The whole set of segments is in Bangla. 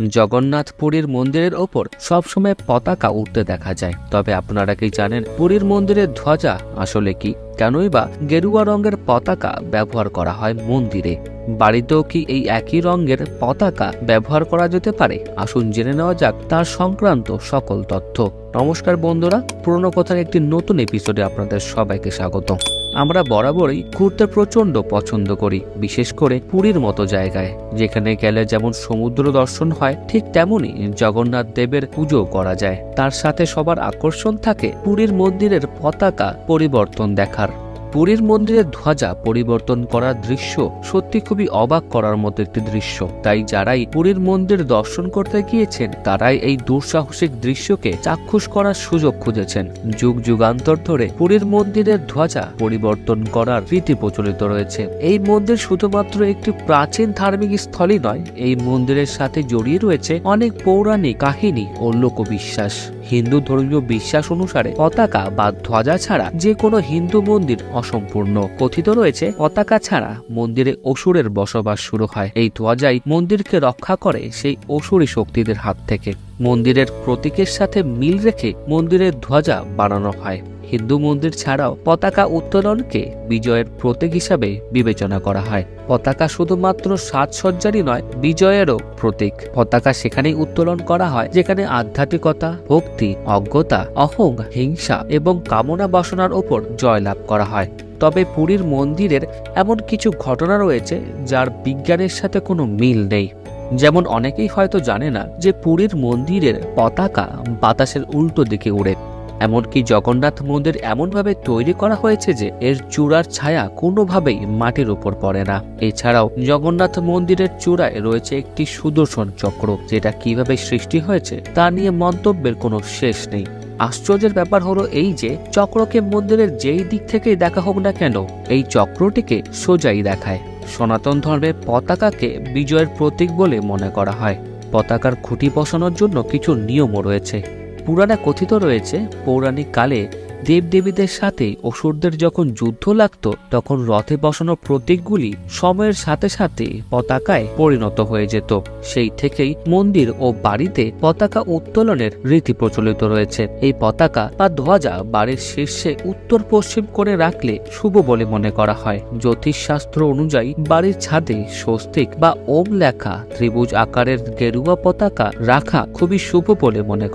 জগন্নাথ পুরীর মন্দিরের ওপর সবসময় পতাকা উঠতে দেখা যায়, তবে আপনারা কি জানেন পুরীর মন্দিরের ধ্বজা আসলে কি? কেনই বা গেরুয়া রঙের পতাকা ব্যবহার করা হয় মন্দিরে? বাড়িতেও কি এই একই রঙের পতাকা ব্যবহার করা যেতে পারে? আসুন জেনে নেওয়া যাক তার সংক্রান্ত সকল তথ্য। নমস্কার বন্ধুরা, পুরনো কথার একটি নতুন এপিসোডে আপনাদের সবাইকে স্বাগত। আমরা বরাবরই ঘুরতে প্রচন্ড পছন্দ করি, বিশেষ করে পুরীর মতো জায়গায়, যেখানে গেলে যেমন সমুদ্র দর্শন হয় ঠিক তেমনি জগন্নাথ দেবের পুজো করা যায়। তার সাথে সবার আকর্ষণ থাকে পুরীর মন্দিরের পতাকা পরিবর্তন দেখার। পুরীর মন্দিরের ধ্বজা পরিবর্তন করার দৃশ্য সত্যি খুবই অবাক করার মতো একটি দৃশ্য। তাই যারাই পুরীর মন্দির দর্শন করতে গিয়েছেন তারাই এই দুঃসাহসিক দৃশ্যকে চাক্ষুষ করার সুযোগ খুঁজেছেন। যুগ যুগান্তর ধরে পুরীর মন্দিরের ধ্বজা পরিবর্তন করার রীতি প্রচলিত রয়েছে। এই মন্দির শুধুমাত্র একটি প্রাচীন ধার্মিক স্থলই নয়, এই মন্দিরের সাথে জড়িয়ে রয়েছে অনেক পৌরাণিক কাহিনী ও লোকবিশ্বাস। হিন্দু ধর্মীয় বিশ্বাস অনুসারে পতাকা বা ধ্বজা ছাড়া যে কোনো হিন্দু মন্দির অসম্পূর্ণ। কথিত রয়েছে পতাকা ছাড়া মন্দিরে অসুরের বসবাস শুরু হয়। এই ধ্বজাই মন্দিরকে রক্ষা করে সেই অসুরী শক্তিদের হাত থেকে। মন্দিরের প্রতীকের সাথে মিল রেখে মন্দিরের ধ্বজা বানানো হয়। হিন্দু মন্দির ছাড়াও পতাকা উত্তোলনকে বিজয়ের প্রতীক হিসাবে বিবেচনা করা হয়। পতাকা শুধুমাত্র সাজসজ্জারই নয়, বিজয়েরও প্রতীক। পতাকা সেখানেই উত্তোলন করা হয় যেখানে আধ্যাত্মিকতা, ভক্তি, অজ্ঞতা, অহং, হিংসা এবং কামনা বাসনার ওপর জয়লাভ করা হয়। তবে পুরীর মন্দিরের এমন কিছু ঘটনা রয়েছে যার বিজ্ঞানের সাথে কোনো মিল নেই। যেমন অনেকেই হয়তো জানে না যে পুরীর মন্দিরের পতাকা বাতাসের উল্টো দিকে উড়ে। এমনকি জগন্নাথ মন্দির এমনভাবে তৈরি করা হয়েছে যে এর চূড়ার ছায়া কোনোভাবেই মাটির উপর পড়ে না। এছাড়াও জগন্নাথ মন্দিরের চূড়ায় রয়েছে একটি সুদর্শন চক্র, যেটা কিভাবে সৃষ্টি হয়েছে তা নিয়ে মন্তব্যের কোনো শেষ নেই। আশ্চর্যের ব্যাপার হলো এই যে চক্রকে মন্দিরের যেই দিক থেকেই দেখা হোক না কেন, এই চক্রটিকে সোজাই দেখায়। সনাতন ধর্মের পতাকাকে বিজয়ের প্রতীক বলে মনে করা হয়। পতাকার খুঁটি বসানোর জন্য কিছু নিয়মও রয়েছে। পুরাণে কথিত রয়েছে পৌরাণিক কালে দেবদেবীদের সাথে অসুরদের যখন যুদ্ধ লাগতো তখন রথে বসানো প্রতীকগুলি সময়ের সাথে সাথে পতাকায় পরিণত হয়ে যেত। সেই থেকেই মন্দির ও বাড়িতে পতাকা উত্তোলনের রীতি প্রচলিত রয়েছে। এই পতাকা বা ধ্বজা বাড়ির শীর্ষে উত্তর পশ্চিম করে রাখলে শুভ বলে মনে করা হয়। জ্যোতিষশাস্ত্র অনুযায়ী বাড়ির ছাদে স্বস্তিক বা ওম লেখা ত্রিভুজ আকারের গেরুয়া পতাকা রাখা খুবই শুভ বলে মনে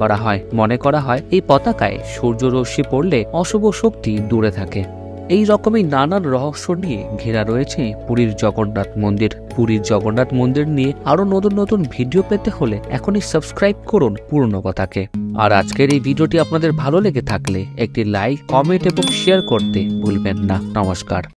করা হয়। এই পতাকায় সূর্যরশ্মি পড়লে অশুভ শক্তি দূরে থাকে। এই রকমই নানান রহস্য নিয়ে ঘেরা রয়েছে পুরীর জগন্নাথ মন্দির। পুরীর জগন্নাথ মন্দির নিয়ে আরো নতুন নতুন ভিডিও পেতে হলে এখনই সাবস্ক্রাইব করুন পুরনো কথাকে। আর আজকের এই ভিডিওটি আপনাদের ভালো লেগে থাকলে একটি লাইক, কমেন্ট এবং শেয়ার করতে ভুলবেন না। নমস্কার।